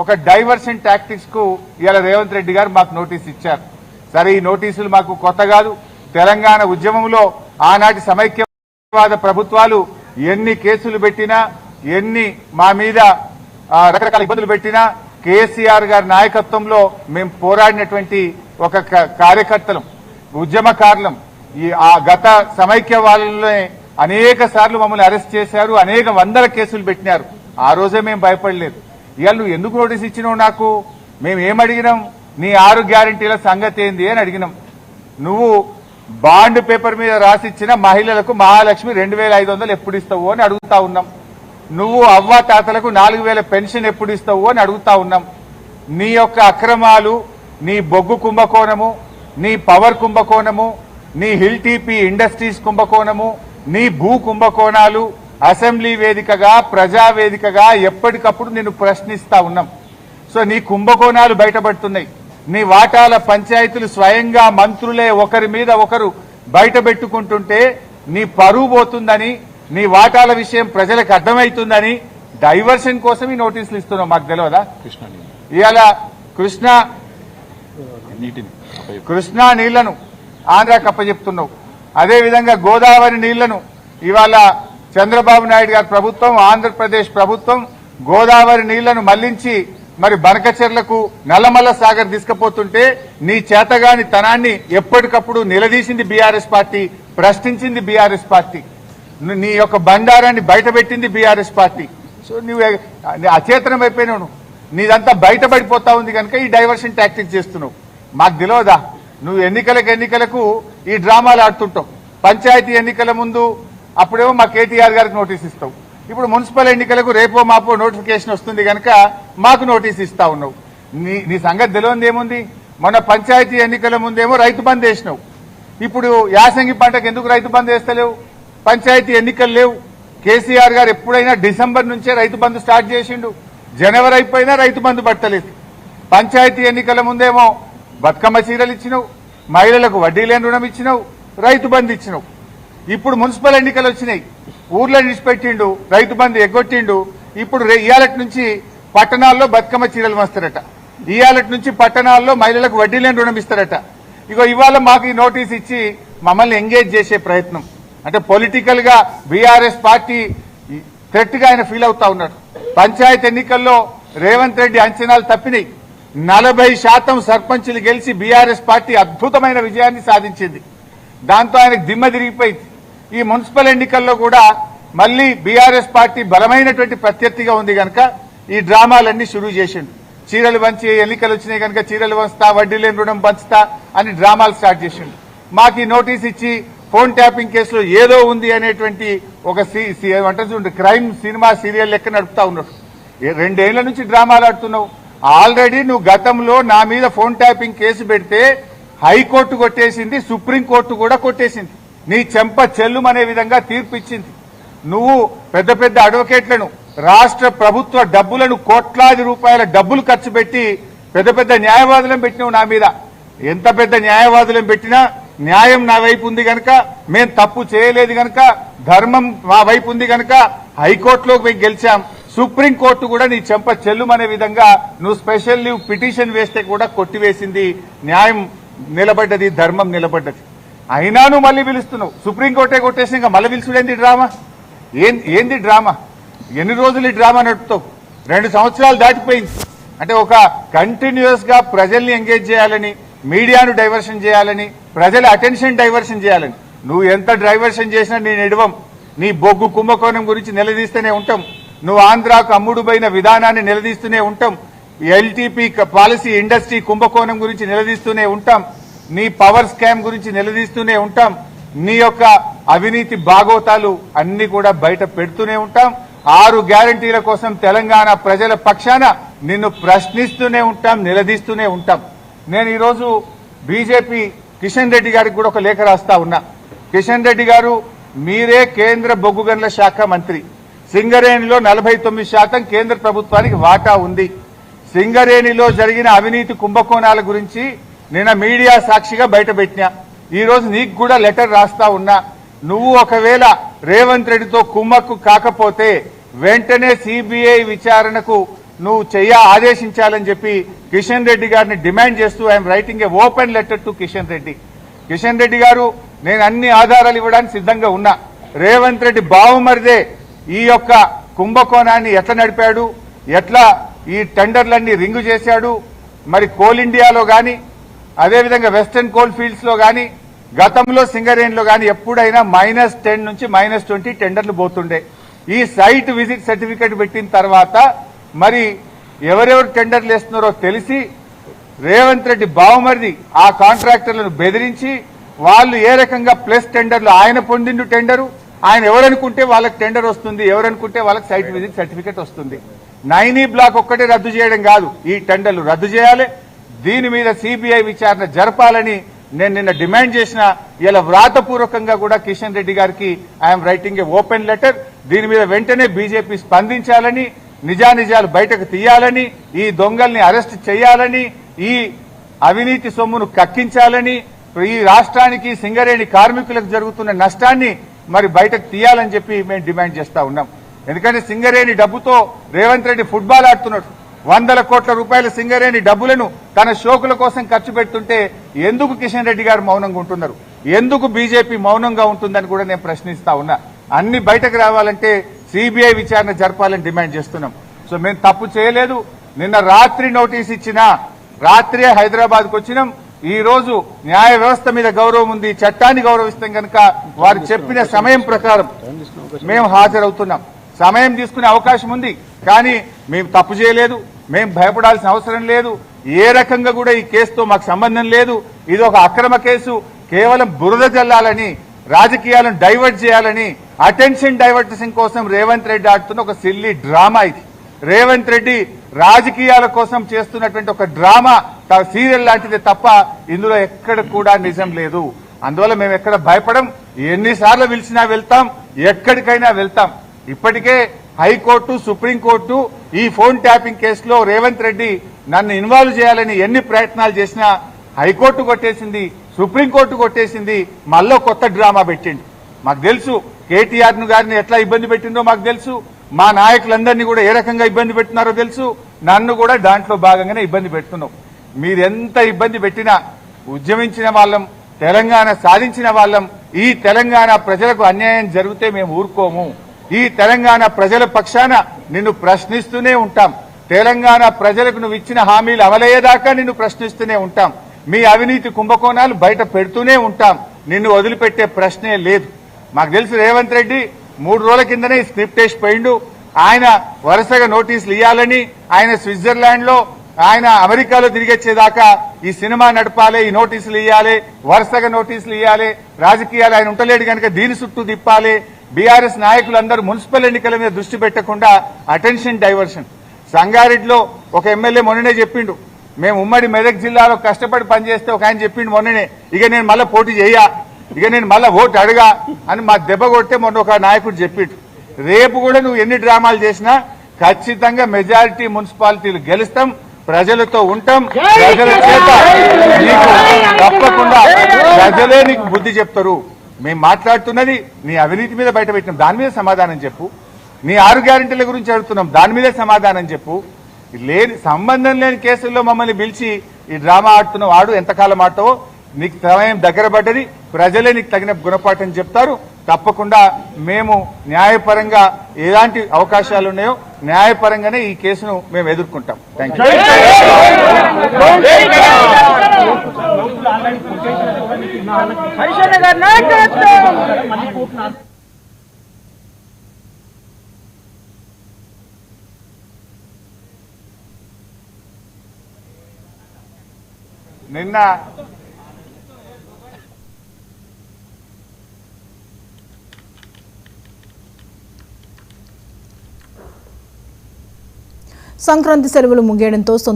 ఒక diversion tactics కు ఇవాళ రేవంత్ రెడ్డి గారు మాకు నోటీస్ ఇచ్చారు. సరే, ఈ నోటీసులు మాకు కొత్త కాదు. తెలంగాణ ఉద్యమంలో ఆనాటి సమైక్యవాద ప్రభుత్వాలు ఎన్ని కేసులు పెట్టినా, ఎన్ని మా మీద రకరకాల ఇబ్బందులు పెట్టినా, కేసీఆర్ గారి నాయకత్వంలో మేము పోరాడినటువంటి ఒక కార్యకర్తలం, ఉద్యమకారులం. ఆ గత సమైక్యవాదంలోనే అనేక సార్లు మమ్మల్ని అరెస్ట్ చేశారు, అనేక వందల కేసులు పెట్టినారు. ఆ రోజే మేము భయపడలేదు. ఇవాళ నువ్వు ఎందుకు నోటీస్ ఇచ్చినావు నాకు? మేము ఏమడిగినాం? నీ 6 గ్యారంటీల సంగతి ఏంది అని అడిగినాం. నువ్వు బాండ్ పేపర్ మీద రాసిచ్చిన మహిళలకు మహాలక్ష్మి 2500 ఎప్పుడు ఇస్తావు అని అడుగుతా ఉన్నాం. నువ్వు అవ్వా తాతలకు 4000 పెన్షన్ ఎప్పుడు ఇస్తావు అని అడుగుతా ఉన్నాం. నీ యొక్క అక్రమాలు, నీ బొగ్గు కుంభకోణము, నీ పవర్ కుంభకోణము, నీ హిల్ టీపీ ఇండస్ట్రీస్ కుంభకోణము, నీ భూ కుంభకోణాలు అసెంబ్లీ వేదికగా, ప్రజావేదికగా ఎప్పటికప్పుడు నిన్ను ప్రశ్నిస్తా ఉన్నాం. సో నీ కుంభకోణాలు బయటపడుతున్నాయి. నీ వాటాల పంచాయతీలు స్వయంగా మంత్రులే ఒకరి మీద ఒకరు బయట పెట్టుకుంటుంటే నీ పరువు పోతుందని, నీ వాటాల విషయం ప్రజలకు అర్థమవుతుందని డైవర్షన్ కోసం ఈ నోటీసులు ఇస్తున్నావు. మాకు తెలియదా? ఇవాళ కృష్ణా నీళ్లను ఆంధ్రాకి అప్పచెప్తున్నావు. అదేవిధంగా గోదావరి నీళ్లను ఇవాళ చంద్రబాబు నాయుడు గారి ప్రభుత్వం, ఆంధ్రప్రదేశ్ ప్రభుత్వం గోదావరి నీళ్లను మళ్లించి మరి బనకచెర్లకు, నల్లమల్ల సాగర్ తీసుకుపోతుంటే నీ చేతగాని తనాన్ని ఎప్పటికప్పుడు నిలదీసింది బీఆర్ఎస్ పార్టీ, ప్రశ్నించింది బీఆర్ఎస్ పార్టీ. నీ యొక్క బండారాన్ని బయటపెట్టింది బీఆర్ఎస్ పార్టీ. సో నువ్వు అచేతనం అయిపోయినావు. నీదంతా బయటపడిపోతా ఉంది కనుక ఈ డైవర్షన్ టాక్టిక్స్ చేస్తున్నావు. మాకు తెలియదా? నువ్వు ఎన్నికలకు ఈ డ్రామాలు ఆడుతుంటావు. పంచాయతీ ఎన్నికల ముందు అప్పుడేమో మా కేటీఆర్ గారికి నోటీస్ ఇస్తావు. ఇప్పుడు మున్సిపల్ ఎన్నికలకు రేపో మాపో నోటిఫికేషన్ వస్తుంది కనుక మాకు నోటీస్ ఇస్తా ఉన్నావు. నీ సంగతి తెలియదు ఏముంది? మొన్న పంచాయతీ ఎన్నికల ముందేమో రైతు బంద్ వేసినావు. ఇప్పుడు యాసంగి పంటకు ఎందుకు రైతు బంద్ వేస్తలేవు? పంచాయతీ ఎన్నికలు లేవు. కేసీఆర్ గారు ఎప్పుడైనా డిసెంబర్ నుంచే రైతు బంద్ స్టార్ట్ చేసిండు. జనవరి అయిపోయినా రైతు బంద్ పట్టలేదు. పంచాయతీ ఎన్నికల ముందేమో బతుకమ్మ చీరలు ఇచ్చినావు, మహిళలకు వడ్డీ లేని రుణం ఇచ్చినావు, రైతు బంద్ ఇచ్చినావు. ఇప్పుడు మున్సిపల్ ఎన్నికలు వచ్చినాయి, ఊర్లో నిడిచిపెట్టిండు, రైతు బంద్ ఎగ్గొట్టిండు. ఇప్పుడు ఇయాలటి నుంచి పట్టణాల్లో బతుకమ్మ చీరలు వస్తారట, ఇయాలటి నుంచి పట్టణాల్లో మహిళలకు వడ్డీ లేని రుణం ఇస్తారట. ఇగో ఇవాళ మాకు ఈ నోటీస్ ఇచ్చి మమ్మల్ని ఎంగేజ్ చేసే ప్రయత్నం. అంటే పొలిటికల్ గా బీఆర్ఎస్ పార్టీ థ్రెట్ గా ఆయన ఫీల్ అవుతా ఉన్నాడు. పంచాయతీ ఎన్నికల్లో రేవంత్ రెడ్డి అంచనాలు తప్పినాయి. 40% సర్పంచులు గెలిచి బీఆర్ఎస్ పార్టీ అద్భుతమైన విజయాన్ని సాధించింది. దాంతో ఆయనకు దిమ్మ తిరిగిపోయింది. ఈ మున్సిపల్ ఎన్నికల్లో కూడా మళ్లీ బీఆర్ఎస్ పార్టీ బలమైనటువంటి ప్రత్యర్థిగా ఉంది కనుక ఈ డ్రామాలన్నీ షురూ చేసిండు. చీరలు పంచి ఎన్నికలు వచ్చినాయి కనుక చీరలు పంచుతా, వడ్డీ లేని రుణం పంచుతా అని డ్రామాలు స్టార్ట్ చేసిండు. మాకు ఈ నోటీస్ ఇచ్చి ఫోన్ ట్యాపింగ్ కేసులో ఏదో ఉంది అనేటువంటి ఒక క్రైమ్ సినిమా సీరియల్ లెక్క నడుపుతా ఉన్నాడు. 2 ఏళ్ల నుంచి డ్రామాలు ఆడుతున్నావు. ఆల్రెడీ నువ్వు గతంలో నా మీద ఫోన్ ట్యాపింగ్ కేసు పెడితే హైకోర్టు కొట్టేసింది, సుప్రీంకోర్టు కూడా కొట్టేసింది. నీ చెంప చెల్లుమనే విధంగా తీర్పు ఇచ్చింది. నువ్వు పెద్ద పెద్ద అడ్వకేట్లను, రాష్ట్ర ప్రభుత్వ డబ్బులను, కోట్లాది రూపాయల డబ్బులు ఖర్చు పెట్టి పెద్ద పెద్ద న్యాయవాదులను పెట్టినావు నా మీద. ఎంత పెద్ద న్యాయవాదులను పెట్టినా న్యాయం నా వైపు ఉంది కనుక, మేం తప్పు చేయలేదు కనుక, ధర్మం మా వైపు ఉంది కనుక హైకోర్టులోకి పోయి గెలిచాం. సుప్రీంకోర్టు కూడా నీ చెంప చెల్లుమనే విధంగా నువ్వు స్పెషల్ లీవ్ పిటిషన్ వేస్తే కూడా కొట్టివేసింది. న్యాయం నిలబడ్డది, ధర్మం నిలబడ్డది. అయినా నువ్వు మళ్ళీ పిలుస్తున్నావు. సుప్రీంకోర్టే కొట్టేసి ఇంకా మళ్ళీ పిలుచుడేంది డ్రామా? ఏంది డ్రామా? ఎన్ని రోజులు ఈ డ్రామా నడుపుతావు? 2 సంవత్సరాలు దాటిపోయింది. అంటే ఒక కంటిన్యూస్ గా ప్రజల్ని ఎంగేజ్ చేయాలని, మీడియాను డైవర్షన్ చేయాలని, ప్రజల అటెన్షన్ డైవర్షన్ చేయాలని. నువ్వు ఎంత డైవర్షన్ చేసినా నేను ఎడవం. నీ బొగ్గు కుంభకోణం గురించి నిలదీస్తూనే ఉంటాం. నువ్వు ఆంధ్రాకు అమ్ముడుపోయిన విధానాన్ని నిలదీస్తూనే ఉంటాం. ఎల్టీపీ పాలసీ ఇండస్ట్రీ కుంభకోణం గురించి నిలదీస్తూనే ఉంటాం. నీ పవర్ స్కామ్ గురించి నిలదీస్తూనే ఉంటాం. నీ యొక్క అవినీతి బాగోతాలు అన్ని కూడా బయట పెడుతూనే ఉంటాం. 6 గ్యారంటీల కోసం తెలంగాణ ప్రజల పక్షాన నిన్ను ప్రశ్నిస్తూనే ఉంటాం, నిలదీస్తూనే ఉంటాం. నేను ఈరోజు బీజేపీ కిషన్ రెడ్డి గారికి కూడా ఒక లేఖ రాస్తా ఉన్నా. కిషన్ రెడ్డి గారు, మీరే కేంద్ర బొగ్గు గనుల శాఖ మంత్రి. సింగరేణిలో 49% కేంద్ర ప్రభుత్వానికి వాటా ఉంది. సింగరేణిలో జరిగిన అవినీతి కుంభకోణాల గురించి నిన్న మీడియా సాక్షిగా బయటపెట్టినా. ఈ రోజు నీకు కూడా లెటర్ రాస్తా ఉన్నా. నువ్వు ఒకవేళ రేవంత్ రెడ్డితో కుమ్మక్కు కాకపోతే వెంటనే సిబిఐ విచారణకు నువ్వు ఆదేశించాలని చెప్పి కిషన్ రెడ్డి గారిని డిమాండ్ చేస్తూ I'm writing A open letter to Kishan Reddy. Kishan Reddy గారు, నేను అన్ని ఆధారాలు ఇవ్వడానికి సిద్ధంగా ఉన్నా. రేవంత్ రెడ్డి బావుమరిదే ఈ యొక్క కుంభకోణాన్ని ఎట్లా నడిపాడు, ఎట్లా ఈ టెండర్లన్నీ రింగు చేశాడు, మరి కోల్ ఇండియాలో కానీ అదేవిధంగా వెస్టర్న్ కోల్ ఫీల్డ్స్ లో కానీ గతంలో సింగరేణిలో కానీ ఎప్పుడైనా -10 నుంచి -20 టెండర్లు పోతుండే. ఈ సైట్ విజిట్ సర్టిఫికేట్ పెట్టిన తర్వాత మరి ఎవరెవరు టెండర్లు వేస్తున్నారో తెలిసి రేవంత్ రెడ్డి బావుమరిది ఆ కాంట్రాక్టర్లను బెదిరించి వాళ్ళు ఏ రకంగా ప్లస్ టెండర్లు ఆయన పొందిండు టెండరు, ఆయన ఎవరనుకుంటే వాళ్ళకి టెండర్ వస్తుంది, ఎవరనుకుంటే వాళ్ళకి సైట్ విజిట్ సర్టిఫికేట్ వస్తుంది. 9E బ్లాక్ ఒక్కటే రద్దు చేయడం కాదు, ఈ టెండర్లు రద్దు చేయాలి. దీని మీద సిబిఐ విచారణ జరపాలని నేను నిన్న డిమాండ్ చేసిన. ఇలా వ్రాతపూర్వకంగా కూడా కిషన్ రెడ్డి గారికి I'm writing A open letter. దీని మీద వెంటనే బీజేపీ స్పందించాలని, నిజానిజాలు బయటకు తీయాలని, ఈ దొంగల్ని అరెస్ట్ చేయాలని, ఈ అవినీతి సొమ్మును కక్కించాలని, ఈ రాష్ట్రానికి సింగరేణి కార్మికులకు జరుగుతున్న నష్టాన్ని మరి బయటకు తీయాలని చెప్పి మేము డిమాండ్ చేస్తా ఉన్నాం. ఎందుకంటే సింగరేణి డబ్బుతో రేవంత్ రెడ్డి ఫుట్బాల్ ఆడుతున్నాడు. 100 కోట్ల రూపాయల సింగరేణి డబ్బులను తన షోకుల కోసం ఖర్చు పెడుతుంటే ఎందుకు కిషన్ రెడ్డి గారు మౌనంగా ఉంటున్నారు, ఎందుకు బీజేపీ మౌనంగా ఉంటుందని కూడా నేను ప్రశ్నిస్తా ఉన్నా. అన్ని బయటకు రావాలంటే సిబిఐ విచారణ జరపాలని డిమాండ్ చేస్తున్నాం. సో మేము తప్పు చేయలేదు. నిన్న రాత్రి నోటీస్ ఇచ్చినా రాత్రే హైదరాబాద్కు వచ్చినాం. ఈ రోజు న్యాయ వ్యవస్థ మీద గౌరవం ఉంది, చట్టాన్ని గౌరవిస్తాం కనుక వారు చెప్పిన సమయం ప్రకారం మేము హాజరవుతున్నాం. సమయం తీసుకునే అవకాశం ఉంది, కానీ మేము తప్పు చేయలేదు, మేము భయపడాల్సిన అవసరం లేదు. ఏ రకంగా కూడా ఈ కేసుతో మాకు సంబంధం లేదు. ఇది ఒక అక్రమ కేసు. కేవలం బురద జల్లాలని, రాజకీయాలను డైవర్ట్ చేయాలని, అటెన్షన్ డైవర్షన్ కోసం రేవంత్ రెడ్డి ఆడుతున్న ఒక సిల్లీ డ్రామా ఇది. రేవంత్ రెడ్డి రాజకీయాల కోసం చేస్తున్నటువంటి ఒక డ్రామా సీరియల్ లాంటిదే తప్ప ఇందులో ఎక్కడ కూడా నిజం లేదు. అందువల్ల మేము ఎక్కడ భయపడం. ఎన్నిసార్లు పిలిచినా వెళ్తాం, ఎక్కడికైనా వెళ్తాం. ఇప్పటికే హైకోర్టు, సుప్రీంకోర్టు ఈ ఫోన్ ట్యాపింగ్ కేసులో రేవంత్ రెడ్డి నన్ను ఇన్వాల్వ్ చేయాలని ఎన్ని ప్రయత్నాలు చేసినా హైకోర్టు కొట్టేసింది, సుప్రీంకోర్టు కొట్టేసింది. మళ్ళీ కొత్త డ్రామా పెట్టిండు. మాకు తెలుసు కేటీఆర్ గారిని ఎట్లా ఇబ్బంది పెట్టిందో మాకు తెలుసు. మా నాయకులందరినీ కూడా ఏ రకంగా ఇబ్బంది పెట్టినారో తెలుసు. నన్ను కూడా దాంట్లో భాగంగానే ఇబ్బంది పెడుతున్నాం. మీరెంత ఇబ్బంది పెట్టినా ఉద్యమించిన వాళ్ళం, తెలంగాణ సాధించిన వాళ్ళం. ఈ తెలంగాణ ప్రజలకు అన్యాయం జరిగితే మేము ఊరుకోము. ఈ తెలంగాణ ప్రజల పక్షాన నిన్ను ప్రశ్నిస్తూనే ఉంటాం. తెలంగాణ ప్రజలకు నువ్వు ఇచ్చిన హామీలు అమలయ్యేదాకా నిన్ను ప్రశ్నిస్తూనే ఉంటాం. మీ అవినీతి కుంభకోణాలు బయట పెడుతూనే ఉంటాం. నిన్ను వదిలిపెట్టే ప్రశ్నే లేదు. మాకు తెలుసు రేవంత్ రెడ్డి 3 రోజుల కిందనే ఈ స్క్రిప్ట్ వేసి పోయిండు. ఆయన వరుసగా నోటీసులు ఇవ్వాలని, ఆయన స్విట్జర్లాండ్ లో, ఆయన అమెరికాలో తిరిగొచ్చేదాకా ఈ సినిమా నడపాలి, ఈ నోటీసులు ఇవ్వాలి, వరుసగా నోటీసులు ఇవ్వాలి. రాజకీయాలు ఆయన ఉంటలేడు కనుక దీని చుట్టూ తిప్పాలి. బీఆర్ఎస్ నాయకులందరూ మున్సిపల్ ఎన్నికల మీద దృష్టి పెట్టకుండా అటెన్షన్ డైవర్షన్. సంగారెడ్డిలో ఒక ఎమ్మెల్యే మొన్ననే చెప్పిండు, మేము ఉమ్మడి మెదక్ జిల్లాలో కష్టపడి పనిచేస్తే ఒక ఆయన చెప్పిండు మొన్ననే, ఇక నేను మళ్ళీ పోటీ చేయా, ఇక నేను మళ్ళీ ఓటు అడగా అని మా దెబ్బ కొడితే మొన్న ఒక నాయకుడు చెప్పిండు. రేపు కూడా నువ్వు ఎన్ని డ్రామాలు చేసినా ఖచ్చితంగా మెజారిటీ మున్సిపాలిటీలు గెలుస్తాం, ప్రజలతో ఉంటాం. ప్రజల చేత నీకు తప్పకుండా ప్రజలే నీకు బుద్ధి చెప్తారు. మేము మాట్లాడుతున్నది నీ అవినీతి మీద బయట పెట్టినాం, దాని మీద సమాధానం చెప్పు. నీ 6 గ్యారెంటీల గురించి అడుగుతున్నాం, దాని మీదే సమాధానం చెప్పు. లేని సంబంధం లేని కేసుల్లో మమ్మల్ని పిలిచి ఈ డ్రామా ఆడుతున్న వాడు ఎంతకాలం ఆడతావో నీకు సమయం దగ్గర పడ్డది. ప్రజలే నీకు తగిన గుణపాఠం చెప్తారు. తప్పకుండా మేము న్యాయపరంగా ఎలాంటి అవకాశాలు ఉన్నాయో న్యాయపరంగానే ఈ కేసును మేము ఎదుర్కొంటాం. Thank you. నిన్న సంక్రాంతి సెలవులు ముగియడంతో